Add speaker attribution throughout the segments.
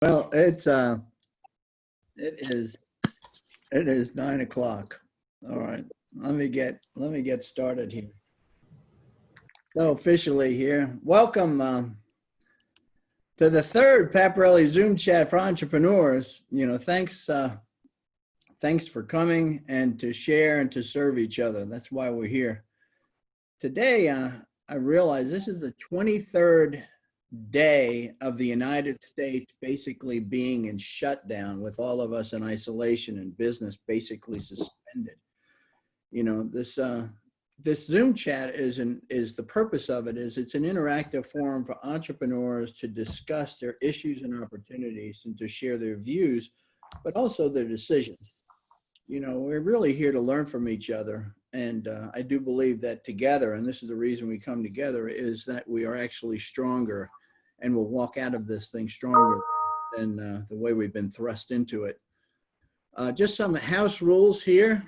Speaker 1: Well, it is it is 9 o'clock. All right. Let me get started here. So officially here. Welcome to the third Paparelli Zoom chat for entrepreneurs. Thanks for coming and to share and to serve each other. That's why we're here. Today, I realize this is the 23rd day of the United States basically being in shutdown, with all of us in isolation and business basically suspended. This Zoom chat is the purpose of it is it's an interactive forum for entrepreneurs to discuss their issues and opportunities and to share their views, but also their decisions. We're really here to learn from each other. And I do believe that together, and this is the reason we come together, is that we are actually stronger and we'll walk out of this thing stronger than the way we've been thrust into it. Just some house rules here.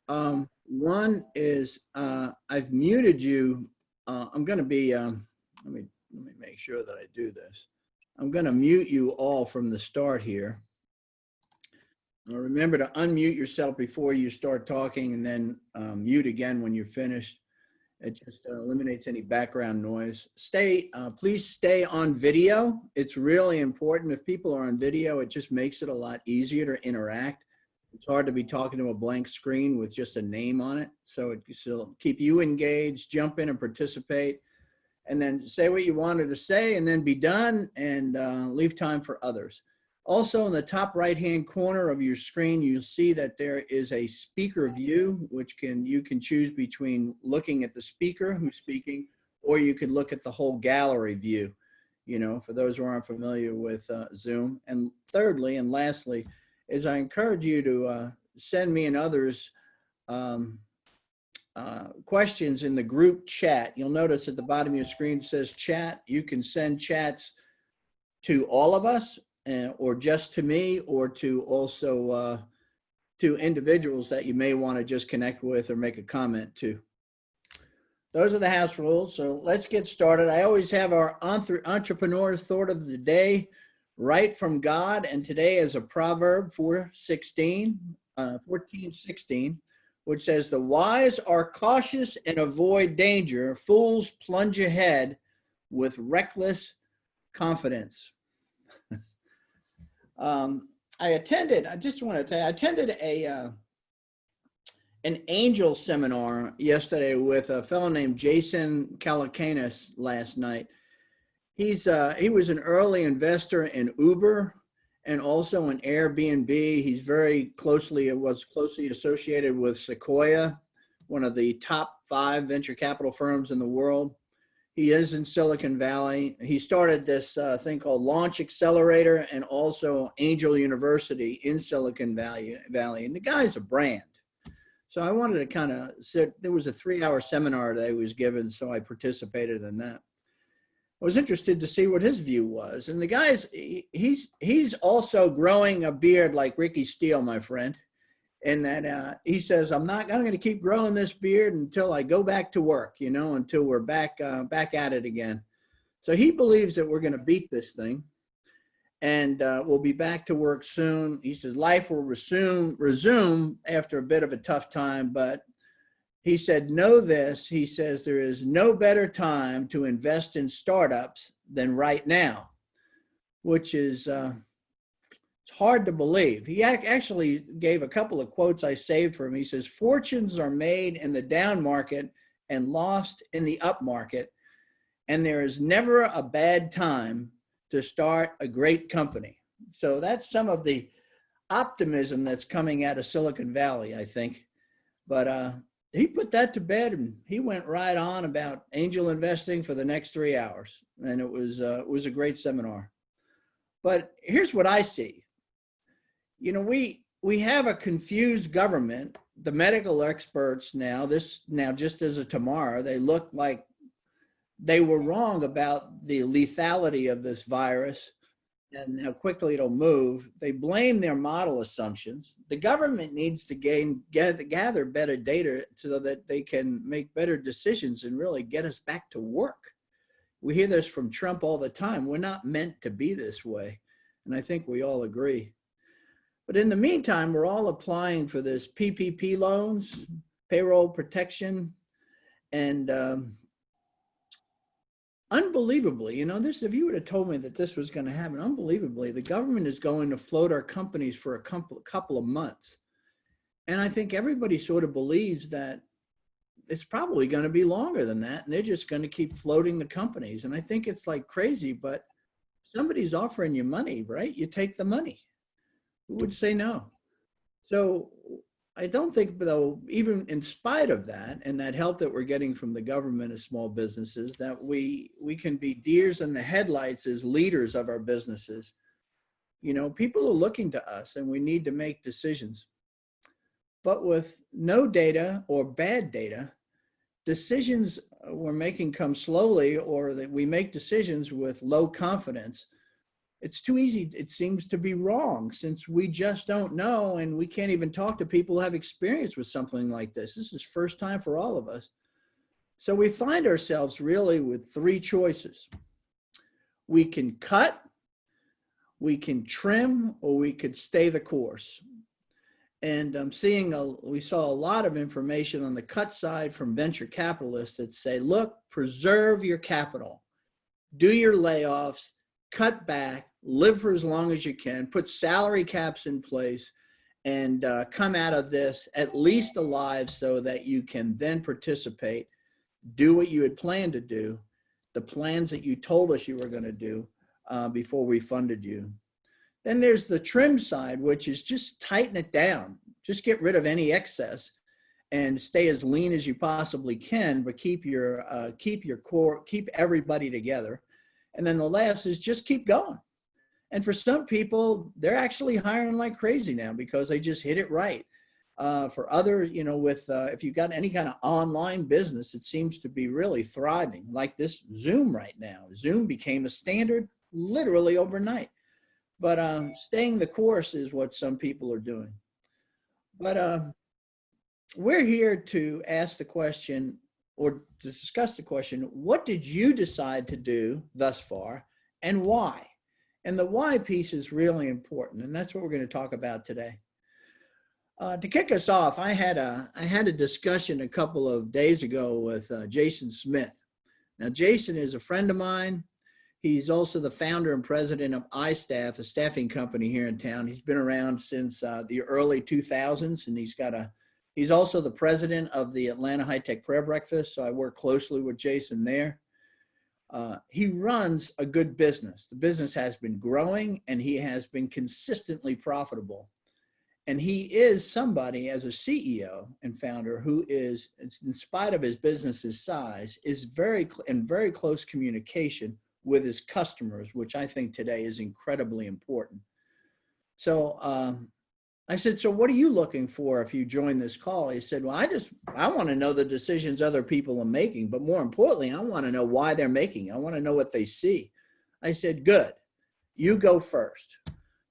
Speaker 1: One is I've muted you. I'm going to be, let me make sure that I do this. I'm going to mute you all from the start here. Now remember to unmute yourself before you start talking, and then mute again when you're finished. It just eliminates any background noise. Please stay on video. It's really important. If people are on video, it just makes it a lot easier to interact. It's hard to be talking to a blank screen with just a name on it. So it'll keep you engaged, jump in and participate, and then say what you wanted to say and then be done, and leave time for others. Also, in the top right-hand corner of your screen, you'll see that there is a speaker view, which you can choose between looking at the speaker who's speaking, or you could look at the whole gallery view, for those who aren't familiar with Zoom. And thirdly, and lastly, is I encourage you to send me and others questions in the group chat. You'll notice at the bottom of your screen it says chat. You can send chats to all of us, or just to me, or to also to individuals that you may want to just connect with or make a comment to. Those are the house rules. So let's get started. I always have our entrepreneur's thought of the day right from God, and today is a Proverb 14:16, which says, "The wise are cautious and avoid danger. Fools plunge ahead with reckless confidence." I attended an angel seminar yesterday with a fellow named Jason Calacanis last night. He was an early investor in Uber and also in Airbnb. He's was closely associated with Sequoia, one of the top 5 venture capital firms in the world. He is in Silicon Valley. He started this thing called Launch Accelerator and also Angel University in Silicon Valley. And the guy's a brand. So I wanted to kind of there was a 3-hour seminar that he was given, so I participated in that. I was interested to see what his view was. And the guy's, he's also growing a beard like Ricky Steele, my friend. And that he says, I'm going to keep growing this beard until I go back to work, until we're back at it again. So he believes that we're going to beat this thing, and we'll be back to work soon. He says life will resume after a bit of a tough time, but he said, know this. He says there is no better time to invest in startups than right now, which is it's hard to believe. He actually gave a couple of quotes I saved for him. He says, fortunes are made in the down market and lost in the up market, and there is never a bad time to start a great company. So that's some of the optimism that's coming out of Silicon Valley, I think. But he put that to bed, and he went right on about angel investing for the next 3 hours. And it was a great seminar. But here's what I see. We have a confused government. The medical experts now just as of tomorrow, they look like they were wrong about the lethality of this virus and how quickly it'll move. They blame their model assumptions. The government needs to gather better data so that they can make better decisions and really get us back to work. We hear this from Trump all the time. We're not meant to be this way. And I think we all agree. But in the meantime, we're all applying for this PPP loans, payroll protection, and unbelievably, if you would have told me that this was going to happen, unbelievably, the government is going to float our companies for a couple of months. And I think everybody sort of believes that it's probably going to be longer than that. And they're just going to keep floating the companies. And I think it's like crazy, but somebody's offering you money, right? You take the money. Who would say no? So I don't think, though, even in spite of that and that help that we're getting from the government as small businesses, that we can be deers in the headlights as leaders of our businesses. People are looking to us and we need to make decisions. But with no data or bad data, decisions we're making come slowly, or that we make decisions with low confidence. It's too easy, it seems, to be wrong, since we just don't know, and we can't even talk to people who have experience with something like this. This is first time for all of us. So we find ourselves really with three choices. We can cut, we can trim, or we could stay the course. And we saw a lot of information on the cut side from venture capitalists that say, look, preserve your capital, do your layoffs, cut back, live for as long as you can, put salary caps in place, and come out of this at least alive so that you can then participate, do what you had planned to do, the plans that you told us you were going to do before we funded you. Then there's the trim side, which is just tighten it down, just get rid of any excess and stay as lean as you possibly can, but keep your core, keep everybody together. And then the last is just keep going. And for some people, they're actually hiring like crazy now because they just hit it right. For others, if you've got any kind of online business, it seems to be really thriving, like this Zoom right now. Zoom became a standard literally overnight. But staying the course is what some people are doing. But we're here to ask the question, or to discuss the question, what did you decide to do thus far and why? And the why piece is really important, and that's what we're going to talk about today. To kick us off, I had a discussion a couple of days ago with Jason Smith. Now, Jason is a friend of mine. He's also the founder and president of iStaff, a staffing company here in town. He's been around since the early 2000s, and he's also the president of the Atlanta High Tech Prayer Breakfast, so I work closely with Jason there. He runs a good business. The business has been growing, and he has been consistently profitable. And he is somebody, as a CEO and founder, who is, in spite of his business's size, is in very close communication with his customers, which I think today is incredibly important. So I said, so what are you looking for if you join this call? He said, well, I want to know the decisions other people are making, but more importantly, I want to know why they're making it. I want to know what they see. I said, good, you go first.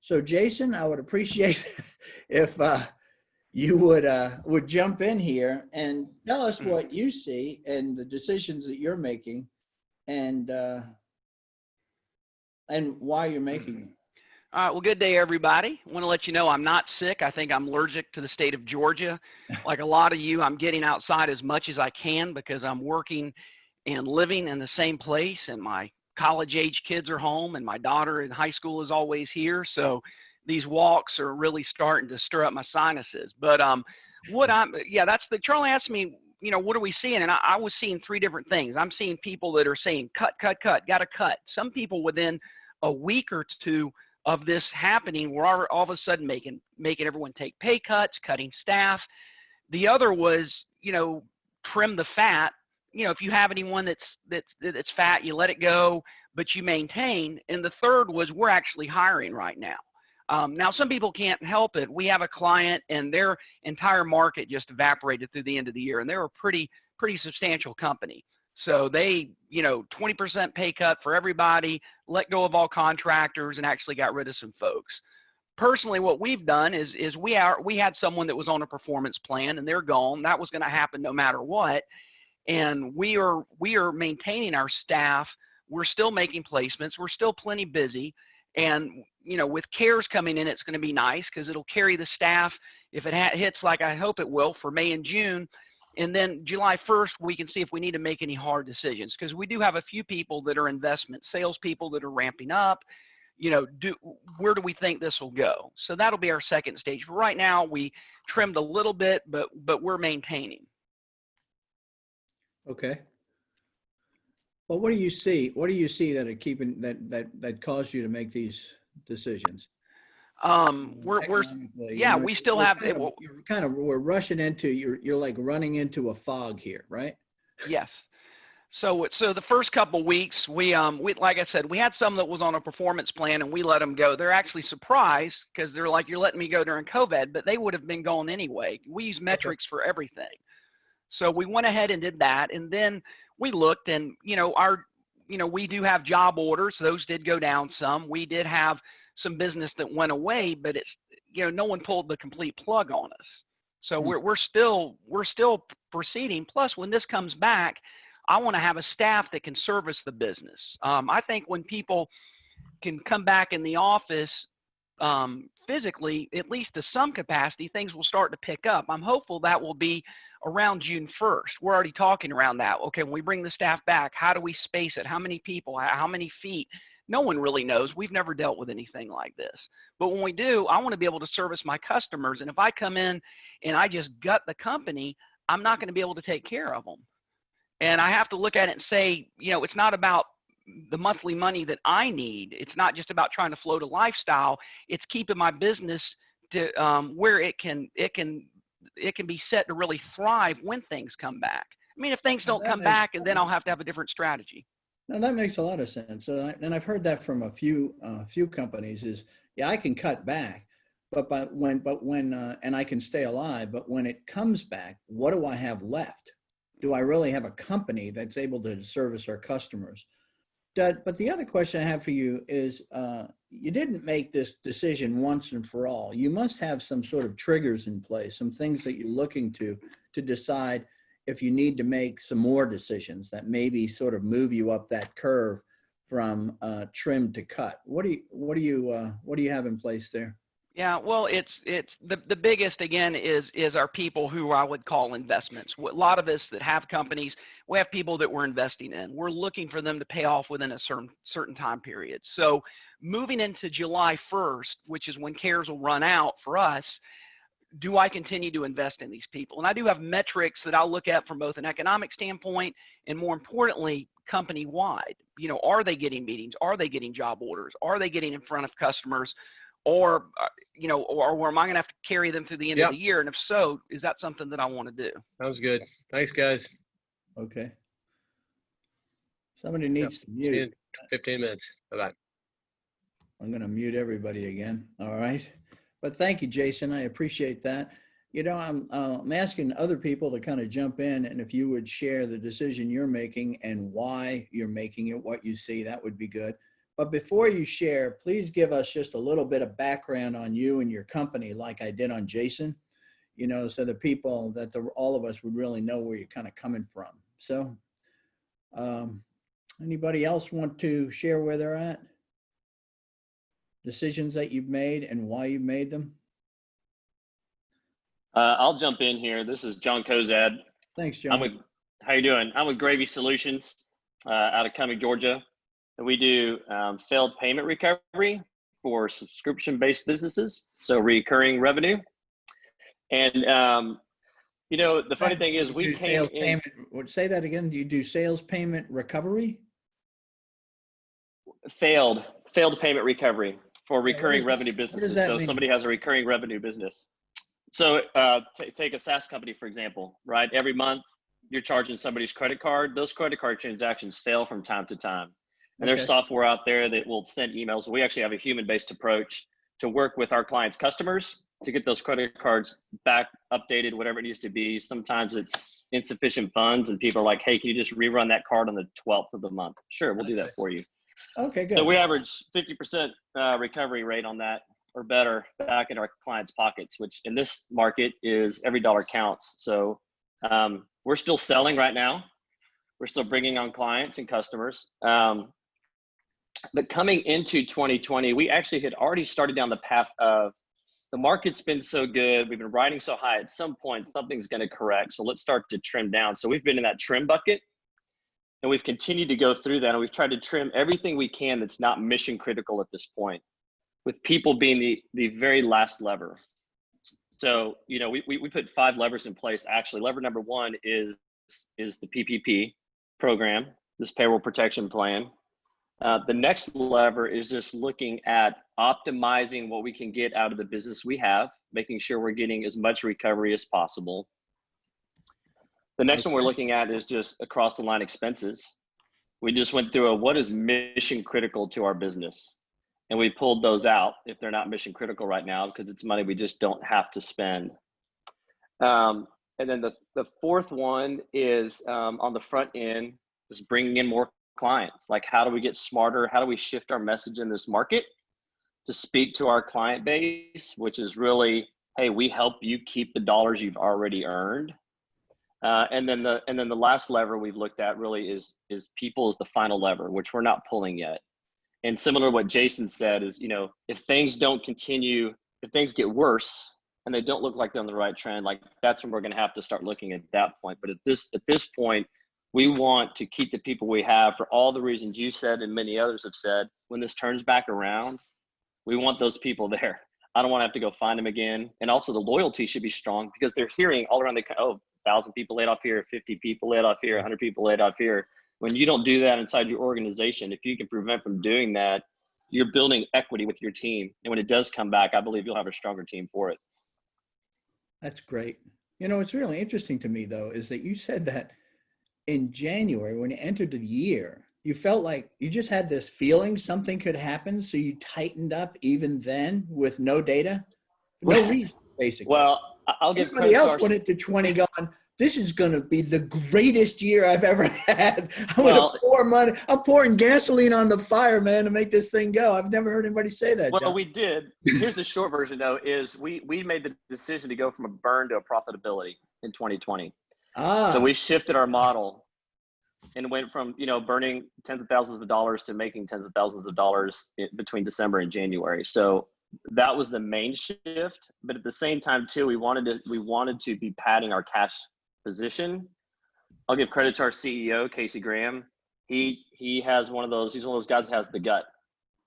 Speaker 1: So Jason, I would appreciate if you would jump in here and tell us what you see and the decisions that you're making, and why you're making them.
Speaker 2: All right. Well, good day, everybody. I want to let you know I'm not sick. I think I'm allergic to the state of Georgia. Like a lot of you, I'm getting outside as much as I can because I'm working and living in the same place, and my college-age kids are home, and my daughter in high school is always here. So these walks are really starting to stir up my sinuses. But Charlie asked me, what are we seeing? And I was seeing three different things. I'm seeing people that are saying, cut, got to cut. Some people within a week or two of this happening were all of a sudden making everyone take pay cuts, cutting staff. The other was, trim the fat. If you have anyone that's fat, you let it go, but you maintain. And the third was, we're actually hiring right now. Now, some people can't help it. We have a client, and their entire market just evaporated through the end of the year, and they're a pretty substantial company. So they, 20% pay cut for everybody, let go of all contractors, and actually got rid of some folks. Personally, what we've done is we had someone that was on a performance plan, and they're gone. That was going to happen no matter what. And we are maintaining our staff. We're still making placements. We're still plenty busy. And, with CARES coming in, it's going to be nice because it'll carry the staff if it hits like I hope it will for May and June. And then July 1st, we can see if we need to make any hard decisions, because we do have a few people that are investment salespeople that are ramping up. Where do we think this will go? So that'll be our second stage. Right now, we trimmed a little bit, but we're maintaining.
Speaker 1: Okay. Well, what do you see? What do you see that are keeping that caused you to make these decisions? Economically,
Speaker 2: Yeah, we still have.
Speaker 1: We're rushing into, you're like running into a fog here, right?
Speaker 2: Yes. So the first couple weeks, we like I said, we had some that was on a performance plan and we let them go. They're actually surprised because they're like, you're letting me go during COVID, but they would have been gone anyway. We use metrics for everything. So we went ahead and did that. And then we looked and, we do have job orders. Those did go down some. We did have some business that went away, but it's, no one pulled the complete plug on us. So we're still proceeding. Plus, when this comes back, I want to have a staff that can service the business. I think when people can come back in the office physically, at least to some capacity, things will start to pick up. I'm hopeful that will be around June 1st. We're already talking around that. Okay, when we bring the staff back, how do we space it? How many people? How many feet? No one really knows. We've never dealt with anything like this. But when we do, I want to be able to service my customers. And if I come in and I just gut the company, I'm not going to be able to take care of them. And I have to look at it and say, it's not about the monthly money that I need. It's not just about trying to float a lifestyle. It's keeping my business to where it can be set to really thrive when things come back. I mean, if things don't come back, and then I'll have to have a different strategy.
Speaker 1: No, that makes a lot of sense. And I've heard that from a few companies is, yeah, I can cut back, but when and I can stay alive, but when it comes back, what do I have left? Do I really have a company that's able to service our customers? But the other question I have for you is, you didn't make this decision once and for all. You must have some sort of triggers in place, some things that you're looking to decide if you need to make some more decisions that maybe sort of move you up that curve from trim to cut. What do you have in place there?
Speaker 2: Yeah, well, it's the biggest again is our people who I would call investments. A lot of us that have companies, we have people that we're investing in. We're looking for them to pay off within a certain time period. So moving into July 1st, which is when CARES will run out for us, do I continue to invest in these people? And I do have metrics that I'll look at from both an economic standpoint and, more importantly, company-wide. Are they getting meetings? Are they getting job orders? Are they getting in front of customers? Or am I going to have to carry them through the end of the year? And if so, is that something that I want to do?
Speaker 3: Sounds good. Thanks, guys.
Speaker 1: Okay. Somebody needs to mute.
Speaker 3: See you in 15 minutes. Bye-bye.
Speaker 1: I'm going to mute everybody again. All right. But thank you, Jason. I appreciate that. I'm asking other people to kind of jump in, and if you would share the decision you're making and why you're making it, what you see, that would be good. But before you share, please give us just a little bit of background on you and your company, like I did on Jason, so the people that all of us would really know where you're kind of coming from. So anybody else want to share where they're at? Decisions that you've made and why you made them?
Speaker 4: I'll jump in here. This is John Kozad.
Speaker 1: Thanks, John.
Speaker 4: How you doing? I'm with Gravy Solutions out of Cumming, Georgia. And we do failed payment recovery for subscription-based businesses, so recurring revenue. And the funny thing is, we came in.
Speaker 1: Say that again. Do you do sales payment recovery?
Speaker 4: Failed payment recovery for recurring revenue businesses. So
Speaker 1: mean?
Speaker 4: Somebody has a recurring revenue business. So take a SaaS company, for example, right? Every month you're charging somebody's credit card. Those credit card transactions fail from time to time. And there's software out there that will send emails. We actually have a human-based approach to work with our clients' customers to get those credit cards back updated, whatever it needs to be. Sometimes it's insufficient funds and people are like, hey, can you just rerun that card on the 12th of the month? Sure, we'll do that for you.
Speaker 1: Okay, good.
Speaker 4: So we average 50% recovery rate on that or better back in our clients' pockets, which in this market is every dollar counts. So we're still selling right now. We're still bringing on clients and customers. But coming into 2020, we actually had already started down the path of the market's been so good. We've been riding so high. At some point, something's going to correct. So let's start to trim down. So we've been in that trim bucket, and we've continued to go through that. And we've tried to trim everything we can that's not mission critical at this point, with people being the very last lever. So, you know, we put 5 levers in place. Actually, lever number 1 is the PPP program, this payroll protection plan. The next lever is just looking at optimizing what we can get out of the business we have, making sure we're getting as much recovery as possible. The next one we're looking at is just across the line expenses. We just went through what is mission critical to our business. And we pulled those out if they're not mission critical right now, because it's money we just don't have to spend. And then the fourth one is on the front end, just bringing in more clients. Like, how do we get smarter? How do we shift our message in this market to speak to our client base, which is really, hey, we help you keep the dollars you've already earned. And then the last lever we've looked at really is people is the final lever, which we're not pulling yet. And similar to what Jason said is, you know, if things don't continue, if things get worse and they don't look like they're on the right trend, like that's when we're going to have to start looking at that point. But at this point, we want to keep the people we have for all the reasons you said and many others have said. When this turns back around, we want those people there. I don't want to have to go find them again. And also the loyalty should be strong, because they're hearing all around the, 1,000 people laid off here, 50 people laid off here, 100 people laid off here. When you don't do that inside your organization, if you can prevent from doing that, you're building equity with your team. And when it does come back, I believe you'll have a stronger team for it.
Speaker 1: That's great. You know, what's really interesting to me, though, is that you said that in January, when you entered the year, you felt like you just had this feeling something could happen. So you tightened up even then with no data, no reason, basically.
Speaker 4: Well, I'll give
Speaker 1: everybody else went into 20 going, this is going to be the greatest year I've ever had. I'm going to pour money. I'm pouring gasoline on the fire, man, to make this thing go. I've never heard anybody say that.
Speaker 4: Well,
Speaker 1: John.
Speaker 4: we did. Here's the short version, though, is we made the decision to go from a burn to a profitability in 2020. So we shifted our model and went from, you know, burning tens of thousands of dollars to making tens of thousands of dollars between December and January. So that was the main shift. But at the same time, too, we wanted to be padding our cash position. I'll give credit to our CEO, Casey Graham. He has one of those. He's one of those guys that has the gut.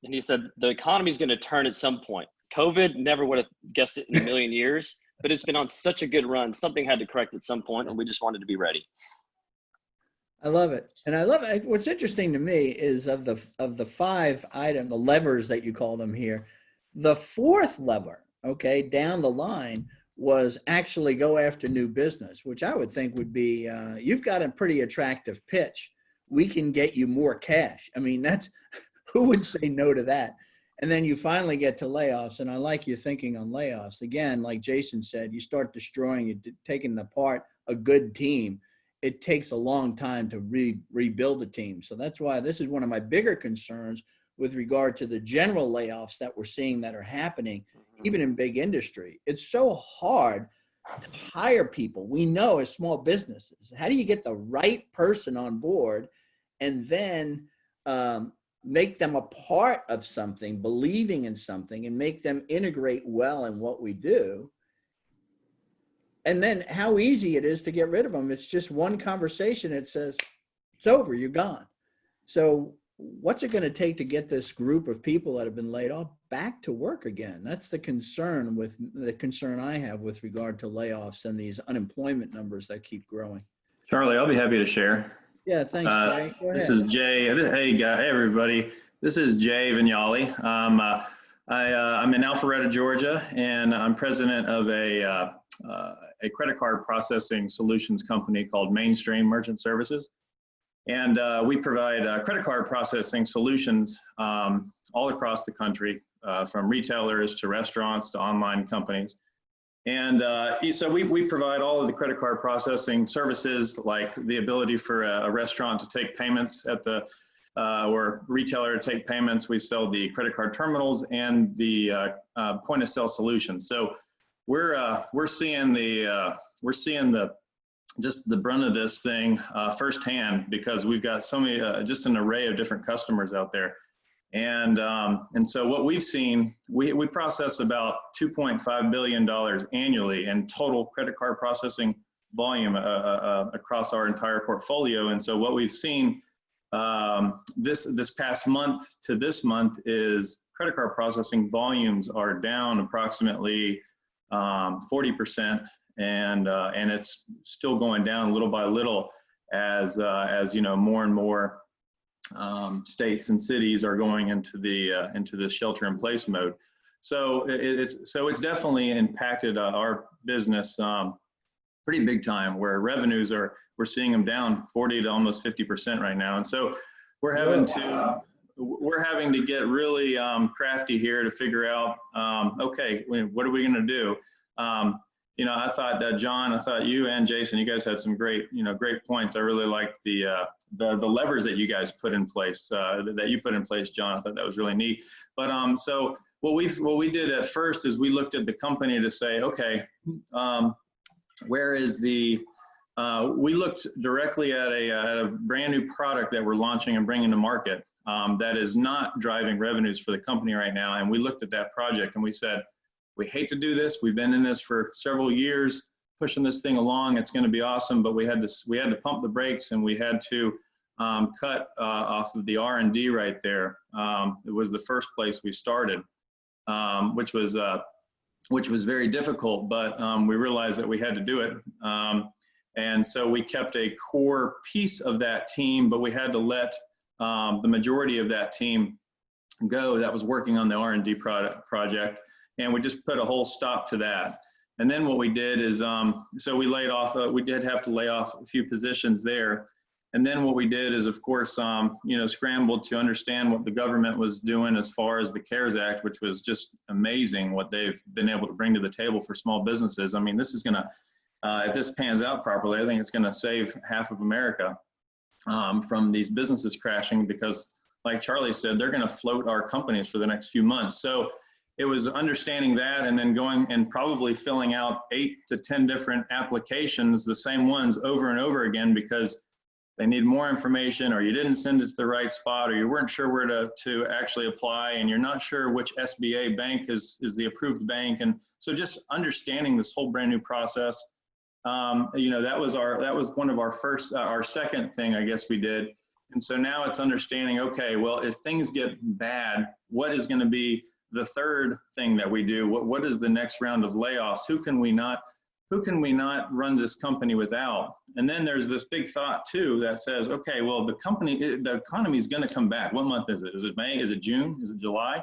Speaker 4: And he said the economy is going to turn at some point. COVID, never would have guessed it in a million years. But it's been on such a good run. Something had to correct at some point, and we just wanted to be ready.
Speaker 1: I love it. And I love it. What's interesting to me is of the 5 items, the levers that you call them here, the 4th lever, okay, down the line was actually go after new business, which I would think would be, you've got a pretty attractive pitch. We can get you more cash. I mean, that's, who would say no to that? And then you finally get to layoffs. And I like your thinking on layoffs. Again, like Jason said, you start destroying, you taking apart a good team. It takes a long time to rebuild a team. So that's why this is one of my bigger concerns with regard to the general layoffs that we're seeing that are happening, even in big industry. It's so hard to hire people. We know as small businesses, how do you get the right person on board and then make them a part of something, believing in something, and make them integrate well in what we do? And then how easy it is to get rid of them. It's just one conversation. It says, it's over, you're gone. So what's it going to take to get this group of people that have been laid off back to work again? That's the concern I have with regard to layoffs and these unemployment numbers that keep growing.
Speaker 5: Charlie, I'll be happy to share.
Speaker 1: Yeah, thanks, Jay. Go ahead.
Speaker 5: This is Jay. Hey, everybody. This is Jay Vignali. I'm in Alpharetta, Georgia, and I'm president of a credit card processing solutions company called Mainstream Merchant Services. And we provide credit card processing solutions all across the country, from retailers to restaurants to online companies. And so we provide all of the credit card processing services, like the ability for a restaurant to take payments at the, or retailer to take payments. We sell the credit card terminals and the point of sale solutions. So we're seeing just the brunt of this thing firsthand, because we've got so many, just an array of different customers out there. And so what we've seen, we process about $2.5 billion annually in total credit card processing volume across our entire portfolio. And so what we've seen this past month to this month is credit card processing volumes are down approximately 40%, and it's still going down little by little as you know, more and more states and cities are going into the shelter-in-place mode. So it's definitely impacted our business pretty big time, where revenues we're seeing them down 40 to almost 50% right now. And so we're having to get really crafty here to figure out, okay, what are we going to do? You know, I thought John, I thought you and Jason, you guys had some great points. I really liked the levers that you guys put in place, that you put in place, John. I thought that was really neat. But so what we did at first is we looked at the company to say, okay, where is we looked directly at a brand new product that we're launching and bringing to market that is not driving revenues for the company right now. And we looked at that project and we said, we hate to do this. We've been in this for several years, pushing this thing along. It's going to be awesome, but we had to pump the brakes, and we had to cut off of the R&D right there. It was the first place we started, which was very difficult, but we realized that we had to do it. And so we kept a core piece of that team, but we had to let the majority of that team go that was working on the R&D project. And we just put a whole stop to that. And then what we did is, so we laid off, we did have to lay off a few positions there. And then what we did is, of course, you know, scrambled to understand what the government was doing as far as the CARES Act, which was just amazing what they've been able to bring to the table for small businesses. I mean, this is going to, if this pans out properly, I think it's going to save half of America from these businesses crashing, because like Charlie said, they're going to float our companies for the next few months. So it was understanding that, and then going and probably filling out 8 to 10 different applications, the same ones over and over again, because they need more information, or you didn't send it to the right spot, or you weren't sure where to actually apply, and you're not sure which SBA bank is the approved bank. And so just understanding this whole brand new process, you know, that was one of our first, our second thing, I guess we did. And so now it's understanding, okay, well, if things get bad, what is going to be the third thing that we do? What is the next round of layoffs? Who can we not run this company without? And then there's this big thought too that says, okay, well, the economy is going to come back. What month is it? Is it May? Is it June? Is it July?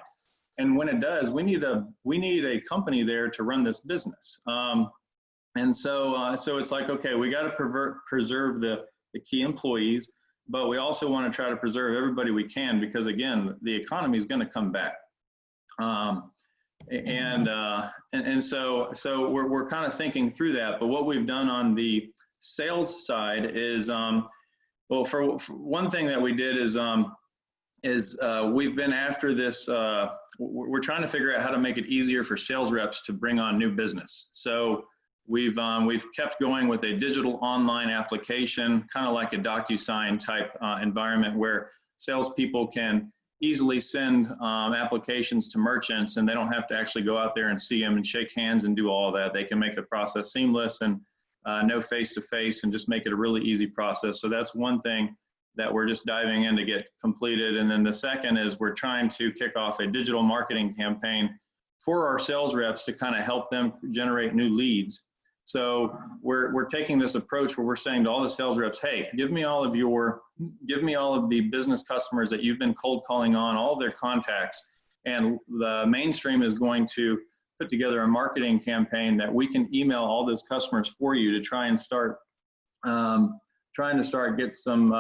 Speaker 5: And when it does, we need a company there to run this business. And so it's like, okay, we got to preserve the key employees, but we also want to try to preserve everybody we can, because again, the economy is going to come back. And so we're kind of thinking through that. But what we've done on the sales side is, well, for one thing that we did is we've been after this. We're trying to figure out how to make it easier for sales reps to bring on new business. So we've kept going with a digital online application, kind of like a DocuSign type environment, where salespeople can easily send applications to merchants, and they don't have to actually go out there and see them and shake hands and do all of that. They can make the process seamless and no face-to-face, and just make it a really easy process. So that's one thing that we're just diving in to get completed. And then the second is we're trying to kick off a digital marketing campaign for our sales reps to kind of help them generate new leads. So we're taking this approach where we're saying to all the sales reps, hey, give me all of the business customers that you've been cold calling on, all of their contacts, and the mainstream is going to put together a marketing campaign that we can email all those customers for you to try and start get some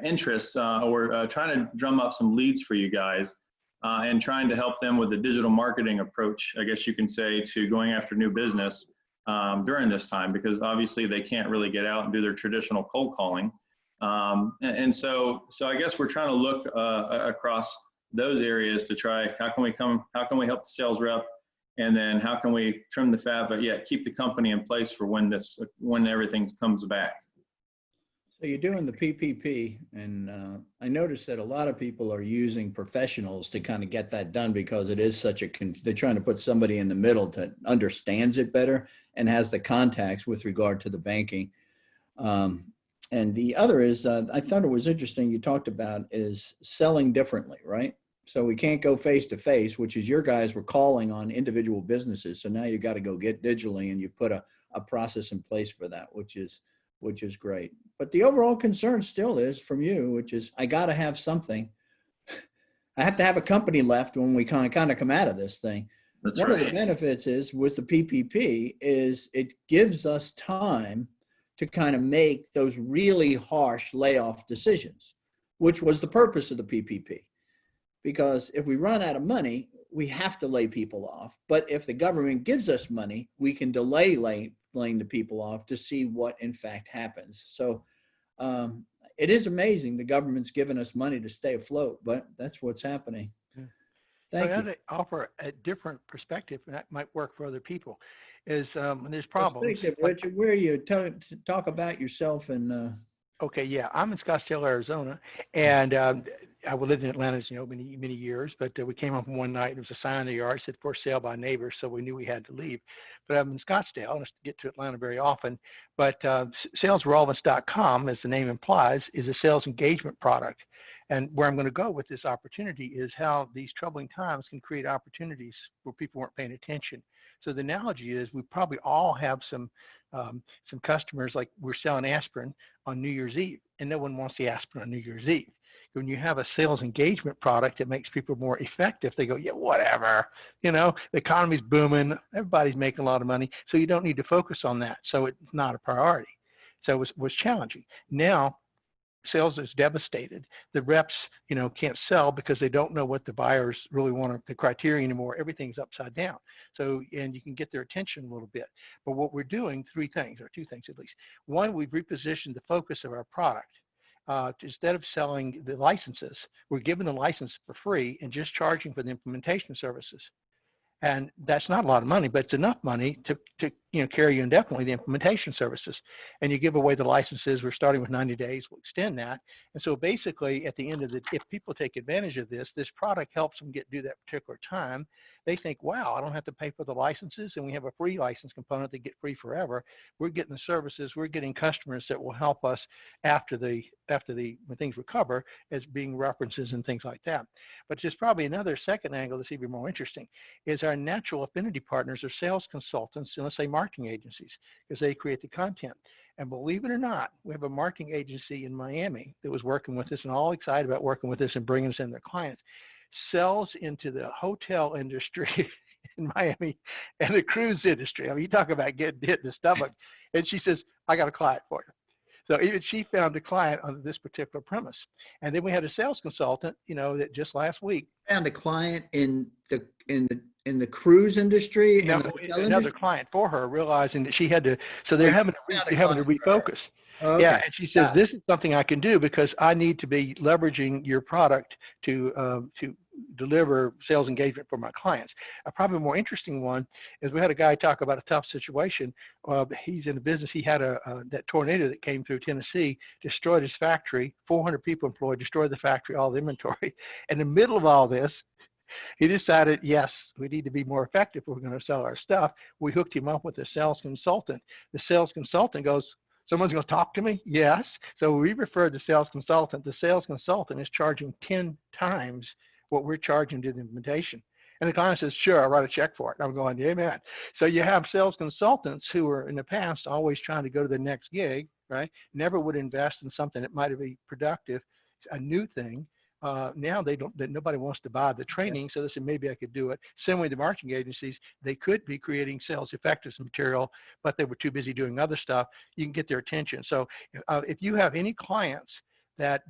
Speaker 5: interest, or trying to drum up some leads for you guys, and trying to help them with the digital marketing approach, I guess you can say, to going after new business during this time, because obviously they can't really get out and do their traditional cold calling. And so I guess we're trying to look across those areas to try, how can we help the sales rep, and then how can we trim the fat, but yet keep the company in place for when everything comes back.
Speaker 1: So you're doing the PPP, and I noticed that a lot of people are using professionals to kind of get that done because it is such a, they're trying to put somebody in the middle that understands it better and has the contacts with regard to the banking. And the other is, I thought it was interesting, you talked about is selling differently, right? So we can't go face to face, which is your guys were calling on individual businesses. So now you got to go get digitally, and you've put a process in place for that, which is great. But the overall concern still is from you, which is I got to have something. I have to have a company left when we kind of come out of this thing.
Speaker 5: That's
Speaker 1: One of the
Speaker 5: right.
Speaker 1: benefits is with the PPP is it gives us time to kind of make those really harsh layoff decisions, which was the purpose of the PPP. Because if we run out of money, we have to lay people off. But if the government gives us money, we can delay laying the people off to see what in fact happens. So it is amazing the government's given us money to stay afloat, but that's what's happening.
Speaker 6: Yeah.
Speaker 1: Thank
Speaker 6: So
Speaker 1: you.
Speaker 6: to offer a different perspective, and that might work for other people, is when there's problems.
Speaker 1: Perspective,
Speaker 6: like-
Speaker 1: Richard, where are you? Talk about yourself and
Speaker 6: Okay, yeah, I'm in Scottsdale, Arizona, and I lived in Atlanta, as you know, many years. But we came home one night. There was a sign in the yard said "for sale" by neighbors, so we knew we had to leave. But I'm in Scottsdale, and I get to Atlanta very often. But salesrelevance.com, as the name implies, is a sales engagement product. And where I'm going to go with this opportunity is how these troubling times can create opportunities where people weren't paying attention. So the analogy is we probably all have some customers, like we're selling aspirin on New Year's Eve, and no one wants the aspirin on New Year's Eve. When you have a sales engagement product that makes people more effective, they go, yeah, whatever, the economy's booming, everybody's making a lot of money, so you don't need to focus on that. So it's not a priority. So it was challenging. Now, sales is devastated. The reps, can't sell because they don't know what the buyers really want, the criteria anymore. Everything's upside down. So, and you can get their attention a little bit. But what we're doing, three things, or two things at least. One, we've repositioned the focus of our product. Instead of selling the licenses, we're giving the license for free and just charging for the implementation services. And that's not a lot of money, but it's enough money to carry you indefinitely the implementation services. And you give away the licenses. We're starting with 90 days. We'll extend that. And so basically, at the end of if people take advantage of this product helps them do that particular time. They think, wow, I don't have to pay for the licenses, and we have a free license component that get free forever. We're getting the services. We're getting customers that will help us after when things recover, as being references and things like that. But there's probably another second angle that's even more interesting, is our natural affinity partners are sales consultants and, let's say, marketing agencies, because they create the content. And believe it or not, we have a marketing agency in Miami that was working with us and all excited about working with us and bringing us in their clients. Sells into the hotel industry in Miami and the cruise industry. I mean, you talk about getting hit in the stomach. And she says, I got a client for you. So even she found a client on this particular premise. And then we had a sales consultant, that just last week.
Speaker 1: found a client in the cruise industry.
Speaker 6: No,
Speaker 1: in the hotel
Speaker 6: another
Speaker 1: industry?
Speaker 6: client for her, realizing that she had to, so they're having to
Speaker 1: found a client for her.
Speaker 6: refocus.
Speaker 1: Oh, okay.
Speaker 6: Yeah, and she says, this is something I can do because I need to be leveraging your product to deliver sales engagement for my clients. A probably more interesting one is we had a guy talk about a tough situation. He's in a business. He had that tornado that came through Tennessee, destroyed his factory, 400 people employed, destroyed the factory, all the inventory. In the middle of all this, he decided, yes, we need to be more effective if we're going to sell our stuff. We hooked him up with a sales consultant. The sales consultant goes, someone's going to talk to me? Yes. So we referred the sales consultant. The sales consultant is charging 10 times what we're charging to the implementation. And the client says, sure, I'll write a check for it. I'm going, amen. So you have sales consultants who were in the past always trying to go to the next gig, right? Never would invest in something that might be productive, a new thing. Now nobody wants to buy the training, so they said, maybe I could do it. Same way the marketing agencies, they could be creating sales effectiveness material, but they were too busy doing other stuff. You can get their attention. So if you have any clients that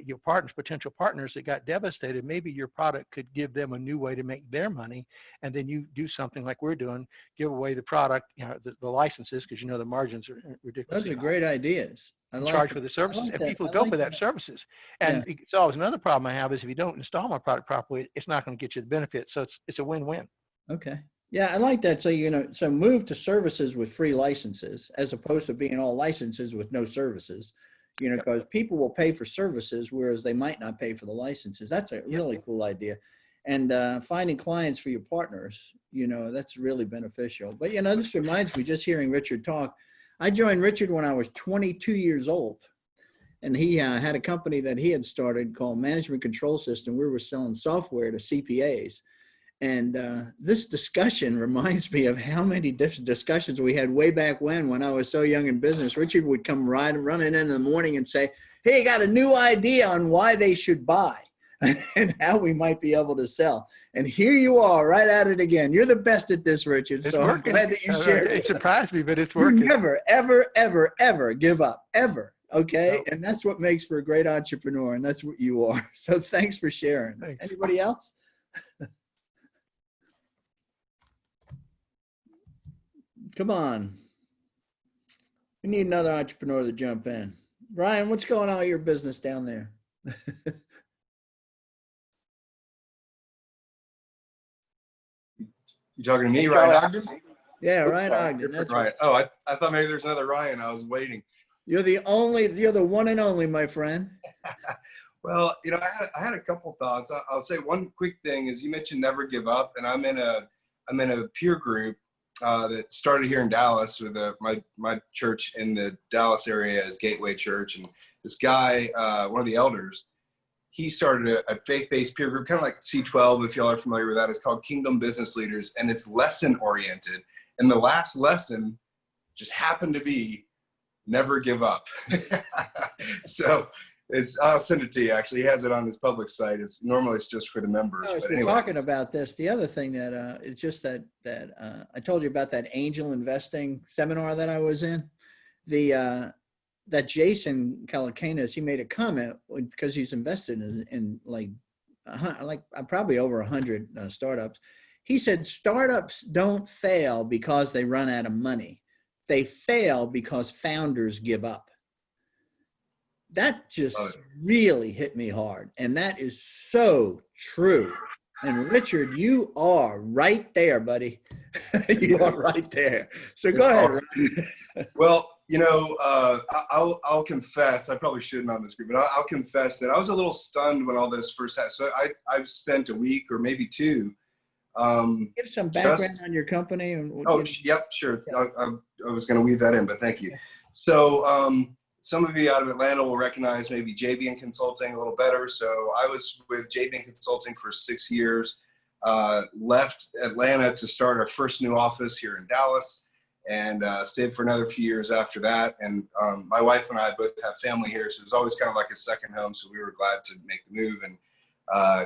Speaker 6: your partners, potential partners that got devastated, maybe your product could give them a new way to make their money. And then you do something like we're doing, give away the product, the licenses, because the margins are ridiculous.
Speaker 1: Those are great ideas. I like
Speaker 6: Charge
Speaker 1: that.
Speaker 6: for the services,
Speaker 1: like
Speaker 6: and
Speaker 1: that.
Speaker 6: people
Speaker 1: I
Speaker 6: go
Speaker 1: like
Speaker 6: for that
Speaker 1: that.
Speaker 6: services. And it's always another problem I have is if you don't install my product properly, it's not going to get you the benefit. So it's a win-win.
Speaker 1: Okay. Yeah, I like that. So, so move to services with free licenses as opposed to being all licenses with no services. you know, because people will pay for services, whereas they might not pay for the licenses. That's a really cool idea. And finding clients for your partners, you know, that's really beneficial. But, you know, this reminds me, just hearing Richard talk, I joined Richard when I was 22 years old. And he had a company that he had started called Management Control System. We were selling software to CPAs. And this discussion reminds me of how many different discussions we had way back when I was so young in business. Richard would come running in the morning and say, hey, I got a new idea on why they should buy and how we might be able to sell. And here you are, right at it again. You're the best at this, Richard.
Speaker 6: It's
Speaker 1: So
Speaker 6: working.
Speaker 1: I'm glad that you shared.
Speaker 6: It surprised me, but it's
Speaker 1: You
Speaker 6: working.
Speaker 1: never, ever, ever, ever give up, ever. Okay.
Speaker 6: No.
Speaker 1: And that's what makes for a great entrepreneur. And that's what you are. So thanks for sharing.
Speaker 6: Thanks.
Speaker 1: Anybody else? Come on. We need another entrepreneur to jump in. Ryan, what's going on with your business down there?
Speaker 7: You talking to me, Ryan Ogden?
Speaker 1: Yeah, Ryan
Speaker 7: Oh,
Speaker 1: Ogden.
Speaker 7: different
Speaker 1: That's
Speaker 7: Ryan.
Speaker 1: right.
Speaker 7: Oh, I thought maybe there's another Ryan. I was waiting.
Speaker 1: You're the one and only, my friend.
Speaker 7: Well, you know, I had a couple thoughts. I'll say one quick thing is you mentioned never give up, and I'm in a peer group that started here in Dallas with my church in the Dallas area is Gateway Church, and this guy, one of the elders, he started a faith-based peer group, kind of like C12, if y'all are familiar with that. It's called Kingdom Business Leaders, and it's lesson-oriented. And the last lesson just happened to be never give up. So I'll send it to you. Actually, he has it on his public site. Normally it's just for the members.
Speaker 1: As
Speaker 7: But
Speaker 1: we're
Speaker 7: anyways.
Speaker 1: talking about this, the other thing that it's just that I told you about that angel investing seminar that I was in. That Jason Calacanis, he made a comment because he's invested in like probably over 100 startups. He said startups don't fail because they run out of money. They fail because founders give up. That just really hit me hard. And that is so true. And Richard, you are right there, buddy. You are right there. So go ahead.
Speaker 7: Awesome. Well, you know, I'll confess, I probably shouldn't on this group, but I'll confess that I was a little stunned when all this first happened. So I've spent a week or maybe two.
Speaker 1: Give some background on your company.
Speaker 7: Yep, sure. I was going to weave that in, but thank you. So some of you out of Atlanta will recognize maybe JBN Consulting a little better. So I was with JBN Consulting for 6 years, left Atlanta to start our first new office here in Dallas, and stayed for another few years after that. And my wife and I both have family here, so it was always kind of like a second home. So we were glad to make the move, and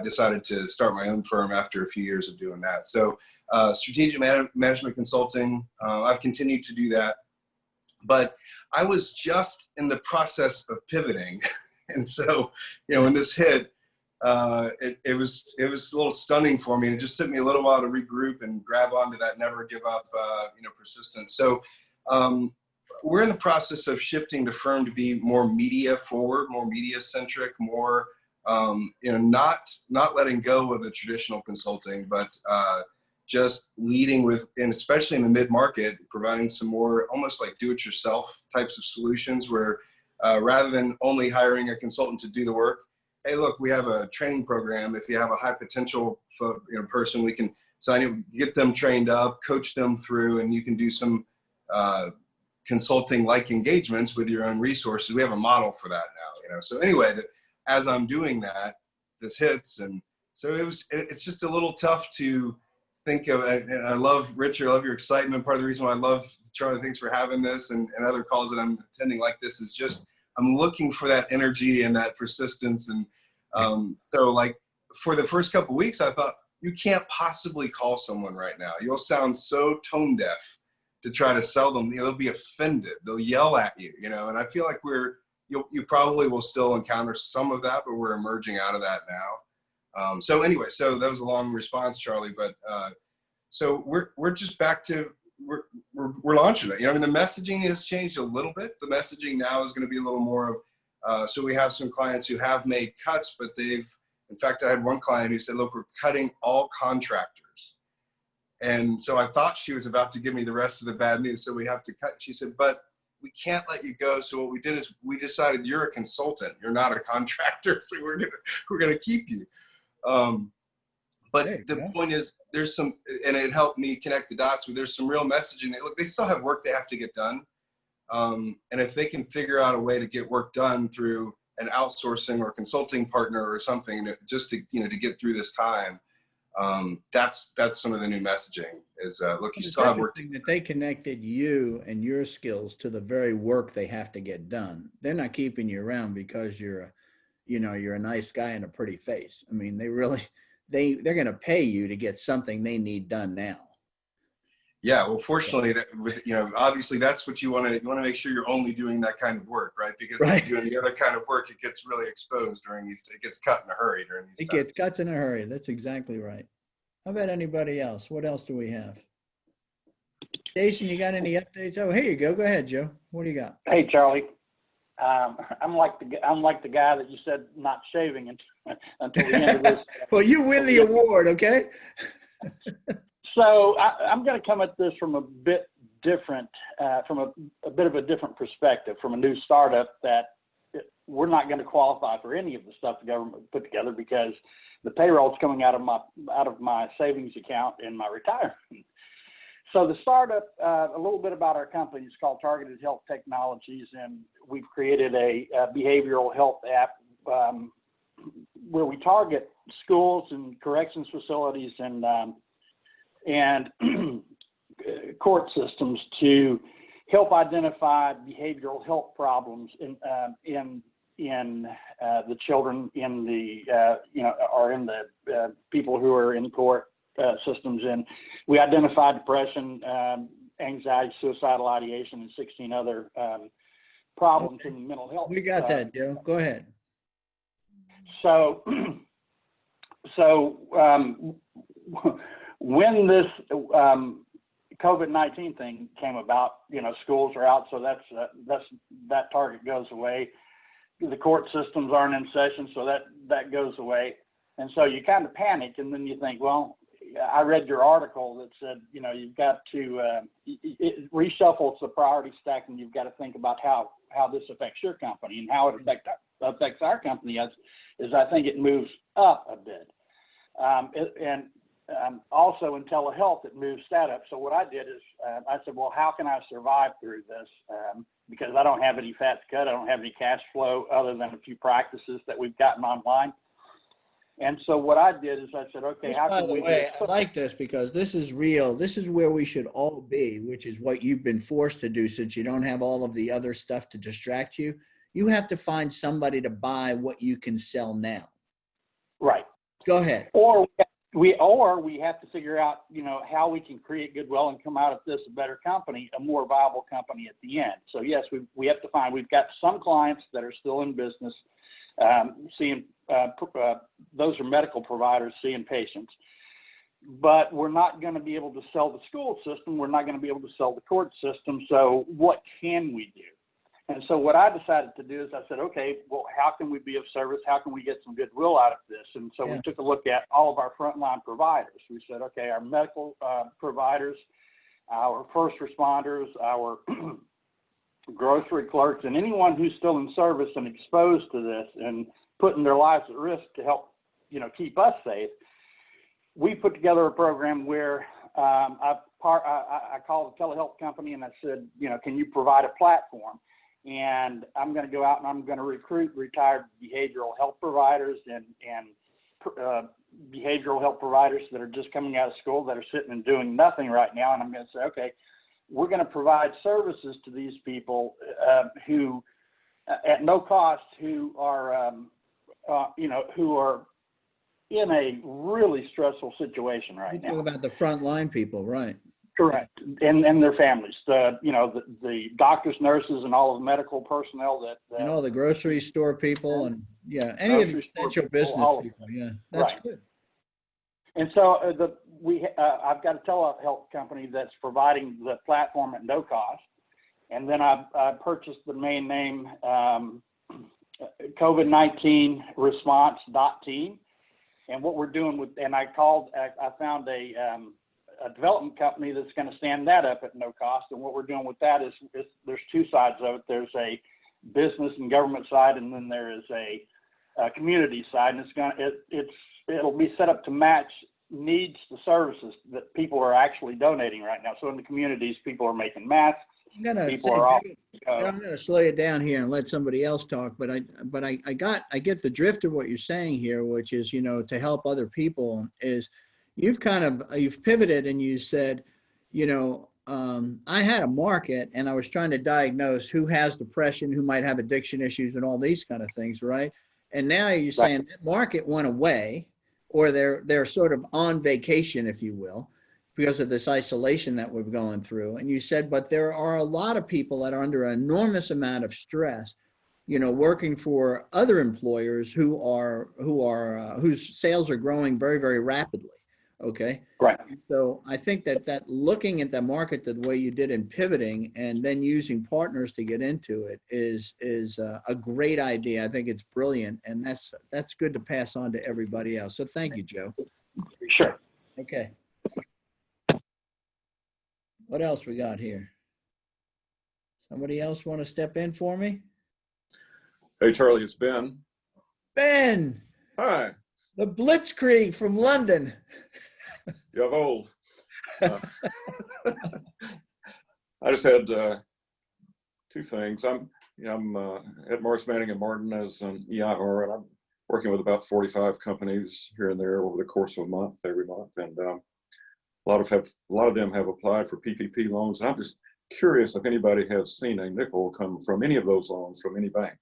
Speaker 7: decided to start my own firm after a few years of doing that. So strategic management consulting, I've continued to do that. But I was just in the process of pivoting. And so, you know, when this hit, it was a little stunning for me. And it just took me a little while to regroup and grab onto that never give up, persistence. So we're in the process of shifting the firm to be more media forward, more media centric, more, not letting go of the traditional consulting, but just leading with, and especially in the mid-market, providing some more almost like do-it-yourself types of solutions where rather than only hiring a consultant to do the work, hey, look, we have a training program. If you have a high potential person, we can sign you, get them trained up, coach them through, and you can do some consulting-like engagements with your own resources. We have a model for that now, So anyway, as I'm doing that, this hits, and so it's just a little tough to think of. And I love Richard, I love your excitement. Part of the reason why I love Charlie, thanks for having this, and other calls that I'm attending like this is just I'm looking for that energy and that persistence. And so like for the first couple of weeks, I thought, you can't possibly call someone right now. You'll sound so tone deaf to try to sell them. They'll be offended. They'll yell at you, and I feel like you probably will still encounter some of that, but we're emerging out of that now. So anyway, so that was a long response, Charlie, but so we're just back to, we're launching it. The messaging has changed a little bit. The messaging now is going to be a little more of, so we have some clients who have made cuts, but in fact, I had one client who said, look, we're cutting all contractors. And so I thought she was about to give me the rest of the bad news. So we have to cut. She said, but we can't let you go. So what we did is we decided you're a consultant. You're not a contractor. So we're going to keep you. But the point is there's some, and it helped me connect the dots where there's some real messaging. Look, they still have work they have to get done. And if they can figure out a way to get work done through an outsourcing or consulting partner or something, just to, to get through this time, that's some of the new messaging is, look, you still have work.
Speaker 1: That they connected you and your skills to the very work they have to get done. They're not keeping you around because you're a nice guy and a pretty face. I mean, they're going to pay you to get something they need done now.
Speaker 7: Yeah, well, fortunately, obviously that's what you want to make sure you're only doing that kind of work, right? Because if you're doing the other kind of work, it gets really exposed it gets cut in a hurry during these times.
Speaker 1: It gets cut in a hurry. That's exactly right. How about anybody else? What else do we have? Jason, you got any updates? Oh, here you go. Go ahead, Joe. What do you got?
Speaker 8: Hey, Charlie. I'm like the guy that you said not shaving until the end of this.
Speaker 1: Well, you win the award, okay?
Speaker 8: So I'm going to come at this from a bit different, from a bit of a different perspective, from a new startup that we're not going to qualify for any of the stuff the government put together because the payroll is coming out of my savings account in my retirement. So the startup, a little bit about our company, it's called Targeted Health Technologies, and we've created a behavioral health app where we target schools and corrections facilities and court systems to help identify behavioral health problems in the children in the or in the people who are in court systems. And we identified depression, anxiety, suicidal ideation, and 16 other problems in mental health.
Speaker 1: We got that, Joe. Go ahead.
Speaker 8: So when this COVID-19 thing came about, schools are out, so that target goes away. The court systems aren't in session, so that goes away. And so you kind of panic, and then you think, well, I read your article that said, you've got to it reshuffles the priority stack, and you've got to think about how this affects your company and how it affects our company. Is I think it moves up a bit, and also in telehealth it moves that up. So what I did is I said, well, how can I survive through this? Because I don't have any fat to cut, I don't have any cash flow other than a few practices that we've gotten online. And so what I did is I said, okay, how can we?
Speaker 1: I like this because this is real. This is where we should all be, which is what you've been forced to do since you don't have all of the other stuff to distract you. You have to find somebody to buy what you can sell now.
Speaker 8: Right.
Speaker 1: Go ahead.
Speaker 8: Or we have to figure out, how we can create goodwill and come out of this a better company, a more viable company at the end. So yes, we have to find. We've got some clients that are still in business, seeing. Those are medical providers seeing patients, but we're not going to be able to sell the school system. We're not going to be able to sell the court system. So what can we do? And so what I decided to do is I said, okay, well, how can we be of service? How can we get some goodwill out of this? And so we took a look at all of our frontline providers. We said, okay, our medical providers, our first responders, our grocery clerks, and anyone who's still in service and exposed to this and putting their lives at risk to help, keep us safe. We put together a program where I called a telehealth company and I said, can you provide a platform? And I'm going to go out and I'm going to recruit retired behavioral health providers and behavioral health providers that are just coming out of school that are sitting and doing nothing right now. And I'm going to say, okay, we're going to provide services to these people who, at no cost, who are who are in a really stressful situation right now.
Speaker 1: You're talking about the frontline people, right?
Speaker 8: Correct, and their families. The doctors, nurses, and all of the medical personnel that
Speaker 1: and all the grocery store people, and any of the essential business people. Yeah, that's
Speaker 8: right.
Speaker 1: Good.
Speaker 8: And so I've got a telehealth company that's providing the platform at no cost, and then I purchased the domain name COVID-19 response.team. And what we're doing I found a a development company that's going to stand that up at no cost. And what we're doing with that is there's two sides of it. There's a business and government side, and then there is a community side. And it'll be set up to match needs to services that people are actually donating right now. So in the communities, people are making masks. People are off.
Speaker 1: I'm going to slow you down here and let somebody else talk, but I get the drift of what you're saying here, which is, to help other people is you've pivoted and you said, I had a market and I was trying to diagnose who has depression, who might have addiction issues and all these kind of things, right? And now you're saying that market went away, or they're sort of on vacation, if you will, because of this isolation that we're going through. And you said, but there are a lot of people that are under an enormous amount of stress, working for other employers whose sales are growing very, very rapidly. Okay.
Speaker 8: Right.
Speaker 1: So I think that looking at the market the way you did in pivoting and then using partners to get into it is a great idea. I think it's brilliant, and that's good to pass on to everybody else. So thank you, Joe.
Speaker 8: Sure.
Speaker 1: Okay. What else we got here? Somebody else want to step in for me?
Speaker 9: Hey, Charlie, it's Ben.
Speaker 1: Ben.
Speaker 9: Hi.
Speaker 1: The Blitzkrieg from London.
Speaker 9: You're old. I just had two things. I'm at Morris Manning & Martin as an EIR, and I'm working with about 45 companies here and there over the course of a month, every month, and a lot of them have applied for PPP loans. And I'm just curious if anybody has seen a nickel come from any of those loans from any bank.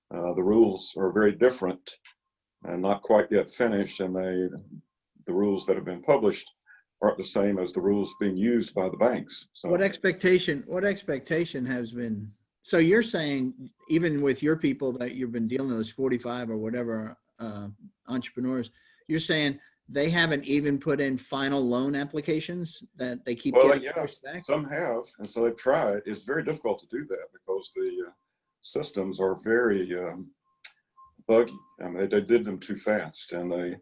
Speaker 9: The rules are very different and not quite yet finished, and the rules that have been published aren't the same as the rules being used by the banks. So
Speaker 1: what expectation has been? So you're saying even with your people that you've been dealing with, those 45 or whatever entrepreneurs, you're saying they haven't even put in final loan applications, that they keep getting pushed back?
Speaker 9: Some have, and so they've tried. It's very difficult to do that because the systems are very buggy. I mean, they did them too fast, and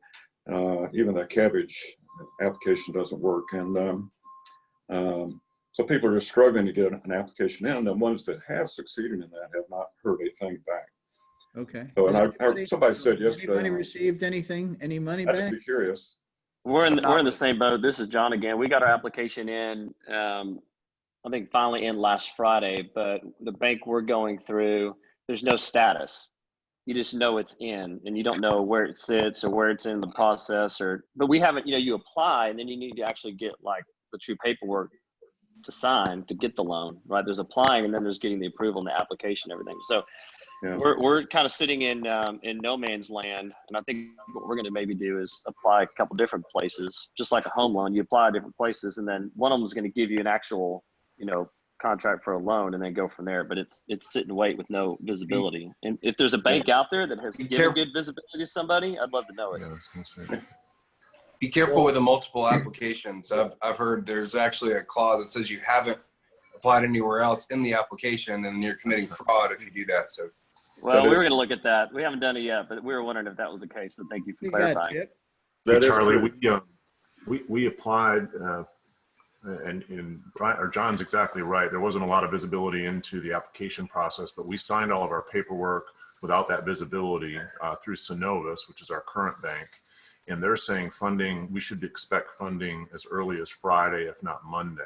Speaker 9: even the cabbage application doesn't work. And so people are just struggling to get an application in. The ones that have succeeded in that have not heard a thing back.
Speaker 1: Okay.
Speaker 9: So, and somebody said yesterday.
Speaker 1: Anybody received any money
Speaker 9: I'd
Speaker 1: back?
Speaker 9: just be curious.
Speaker 4: We're in the same boat. This is John again. We got our application in, I think finally in last Friday, but the bank we're going through, there's no status. You just know it's in, and you don't know where it sits or where it's in the process, but we haven't, you apply, and then you need to actually get like the true paperwork to sign to get the loan, right? There's applying, and then there's getting the approval and the application, and everything. So yeah. We're kind of sitting in no man's land, and I think what we're going to maybe do is apply a couple different places, just like a home loan. You apply different places, and then one of them is going to give you an actual, contract for a loan, and then go from there. But it's sit and wait with no visibility. And if there's a bank out there that has given good visibility to somebody, I'd love to know it.
Speaker 7: Yeah, be careful with the multiple applications. I've heard there's actually a clause that says you haven't applied anywhere else in the application, and you're committing fraud if you do that. So,
Speaker 4: well, we were going to look at that. We haven't done it yet, but we were wondering if that was the case. So thank you for clarifying.
Speaker 9: That
Speaker 10: Charlie, we applied, and John's exactly right. There wasn't a lot of visibility into the application process, but we signed all of our paperwork without that visibility through Synovus, which is our current bank. And they're saying we should expect funding as early as Friday, if not Monday.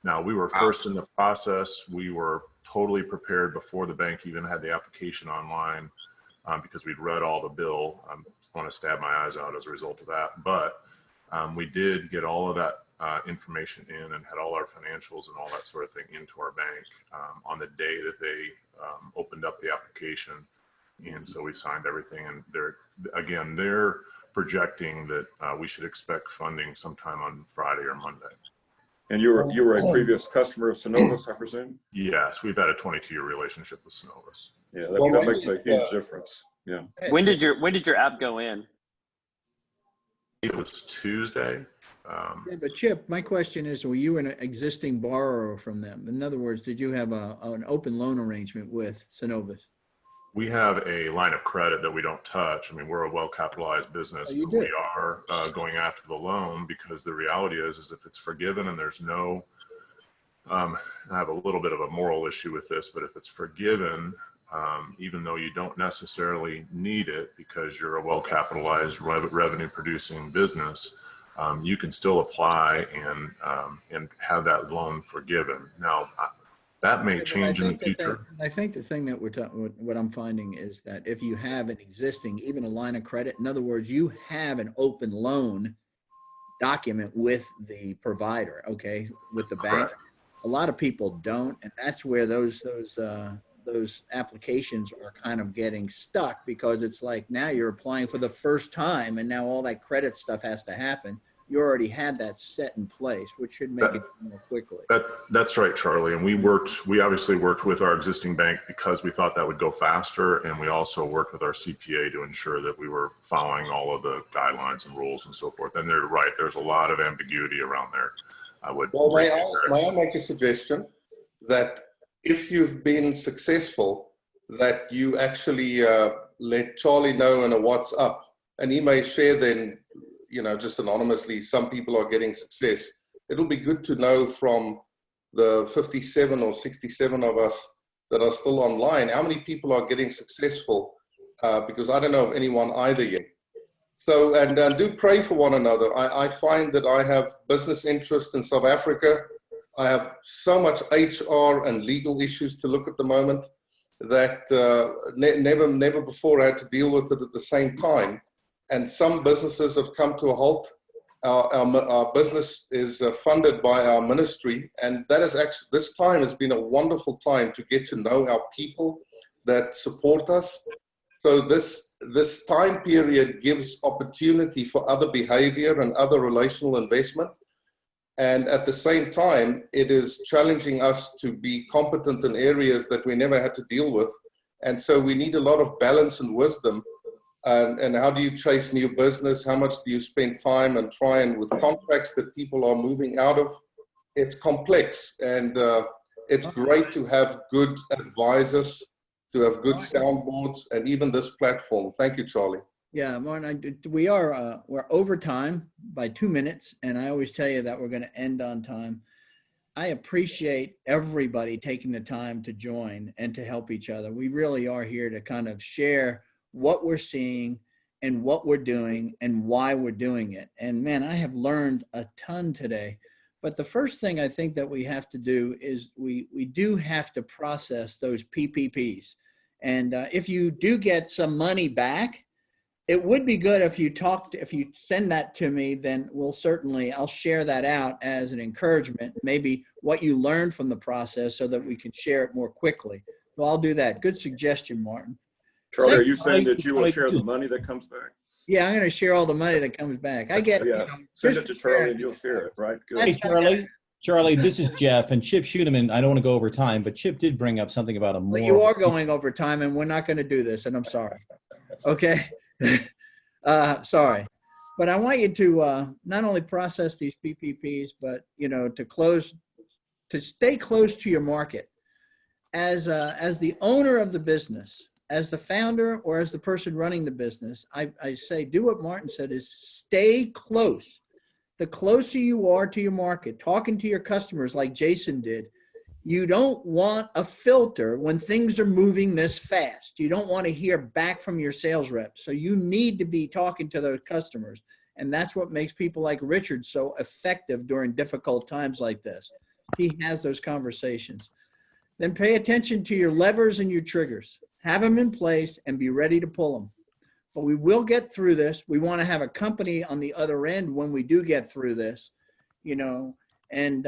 Speaker 10: Now, we were first in the process. We were totally prepared before the bank even had the application online because we'd read all the bill. I want to stab my eyes out as a result of that. But we did get all of that information in and had all our financials and all that sort of thing into our bank on the day that they opened up the application. And so we signed everything. And they're projecting that we should expect funding sometime on Friday or Monday.
Speaker 9: And you were a previous customer of Synovus, I presume?
Speaker 10: Yes, we've had a 22-year relationship with Synovus.
Speaker 9: Yeah, that makes a huge difference. Yeah.
Speaker 4: When did your app go in?
Speaker 10: It was Tuesday.
Speaker 1: Yeah, but Chip, my question is, were you an existing borrower from them? In other words, did you have an open loan arrangement with Synovus?
Speaker 10: We have a line of credit that we don't touch. I mean, we're a well-capitalized business,
Speaker 1: Oh, you
Speaker 10: but
Speaker 1: do?
Speaker 10: we are going after the loan because the reality is if it's forgiven and there's no, I have a little bit of a moral issue with this, but if it's forgiven, even though you don't necessarily need it because you're a well-capitalized revenue-producing business, you can still apply and have that loan forgiven. Now, that may change in the future.
Speaker 1: I think the thing that we're talking, what I'm finding is that if you have an existing, even a line of credit, in other words, you have an open loan document with the provider, okay, with the bank.
Speaker 10: Correct.
Speaker 1: A lot of people don't, and that's where those applications are kind of getting stuck because it's like now you're applying for the first time, and now all that credit stuff has to happen. You already had that set in place, which should make it more quickly.
Speaker 10: That's right, Charlie. And we obviously worked with our existing bank because we thought that would go faster. And we also worked with our CPA to ensure that we were following all of the guidelines and rules and so forth. And they're right. There's a lot of ambiguity around there.
Speaker 11: Well, may I make a suggestion that if you've been successful, that you actually let Charlie know in a WhatsApp, and he may share then, just anonymously, some people are getting success. It'll be good to know from the 57 or 67 of us that are still online, how many people are getting successful, because I don't know of anyone either yet. So, and do pray for one another. I find that I have business interests in South Africa. I have so much HR and legal issues to look at the moment that never before I had to deal with it at the same time. And some businesses have come to a halt. Our business is funded by our ministry, and that is actually, this time has been a wonderful time to get to know our people that support us. So this time period gives opportunity for other behavior and other relational investment. And at the same time, it is challenging us to be competent in areas that we never had to deal with. And so we need a lot of balance and wisdom. And how do you chase new business? How much do you spend time and try and with contracts that people are moving out of? It's complex, and it's great to have good advisors, to have good soundboards, and even this platform. Thank you, Charlie.
Speaker 1: Yeah, Martin, we're over time by 2 minutes, and I always tell you that we're going to end on time. I appreciate everybody taking the time to join and to help each other. We really are here to kind of share what we're seeing and what we're doing and why we're doing it. And man, I have learned a ton today. But the first thing I think that we have to do is we do have to process those PPPs. And if you do get some money back, it would be good if you send that to me, then I'll share that out as an encouragement, maybe what you learned from the process so that we can share it more quickly. So I'll do that. Good suggestion, Martin.
Speaker 9: Charlie, are you saying that you will share the money that comes back?
Speaker 1: Yeah, I'm going to share all the money that comes back. I get,
Speaker 9: Yeah, send it to Charlie and you'll share it, right? Good.
Speaker 12: Hey, Charlie, this is Jeff, and Chip Schuneman. I don't want to go over time, but Chip did bring up something about a more.
Speaker 1: But you are going over time, and we're not going to do this, and I'm sorry. Okay? Sorry. But I want you to not only process these PPPs, but, to stay close to your market. As the owner of the business, as the founder or as the person running the business, I say, do what Martin said, is stay close. The closer you are to your market, talking to your customers like Jason did, you don't want a filter when things are moving this fast. You don't want to hear back from your sales reps. So you need to be talking to those customers. And that's what makes people like Richard so effective during difficult times like this. He has those conversations. Then pay attention to your levers and your triggers. Have them in place and be ready to pull them. But we will get through this. We want to have a company on the other end when we do get through this, and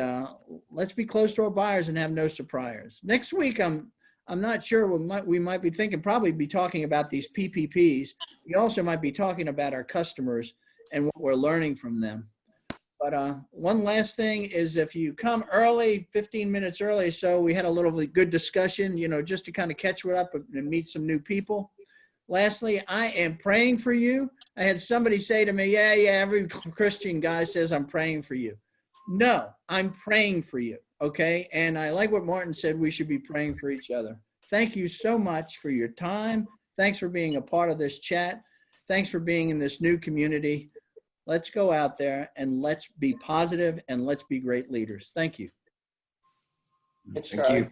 Speaker 1: let's be close to our buyers and have no surprises. Next week, I'm not sure, we might be thinking, probably be talking about these PPPs. We also might be talking about our customers and what we're learning from them. But one last thing is, if you come early, 15 minutes early, so we had a little good discussion, just to kind of catch you up and meet some new people. Lastly, I am praying for you. I had somebody say to me, yeah, every Christian guy says I'm praying for you. No, I'm praying for you, okay? And I like what Martin said, we should be praying for each other. thank you so much for your time. Thanks for being a part of this chat. Thanks for being in this new community. Let's go out there and let's be positive and let's be great leaders. Thank you.
Speaker 7: Thank you.